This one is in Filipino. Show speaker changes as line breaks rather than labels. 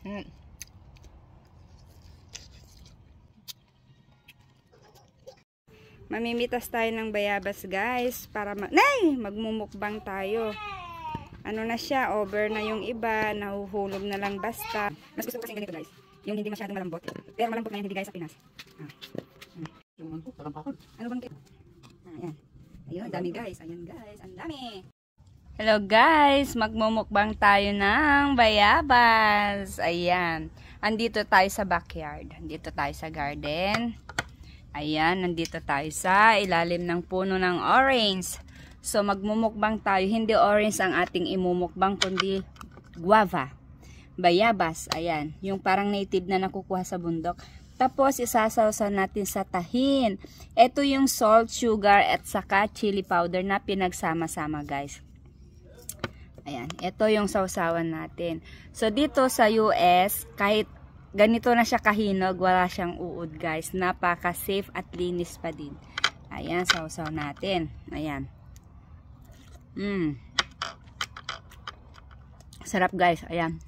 Hmm. Mamimitas tayo ng bayabas guys para magmumukbang tayo. Ano na siya, over na yung iba, nahuhulog na lang basta. Mas gusto ko kasi ganito guys, yung hindi masyadong malambot. Pero malambot na yan, hindi guys sa Pinas. Ano bang ayan. Ayun, dami guys. Ayan guys, ang dami. Hello guys, magmumukbang tayo ng bayabas. Ayan, andito tayo sa backyard. Andito tayo sa garden. Ayan, nandito tayo sa ilalim ng puno ng orange. So, magmumukbang tayo. Hindi orange ang ating imumukbang, kundi guava. Bayabas, ayan. Yung parang native na nakukuha sa bundok. Tapos, isasawsaw natin sa tahin. Ito yung salt, sugar, at saka chili powder na pinagsama-sama, guys. Ayan, ito yung sawsawan natin. So, dito sa US, kahit ganito na siya kahinog, wala siyang uod guys. Napaka-safe at linis pa din. Ayan, sausaw natin. Ayan. Sarap guys. Ayan.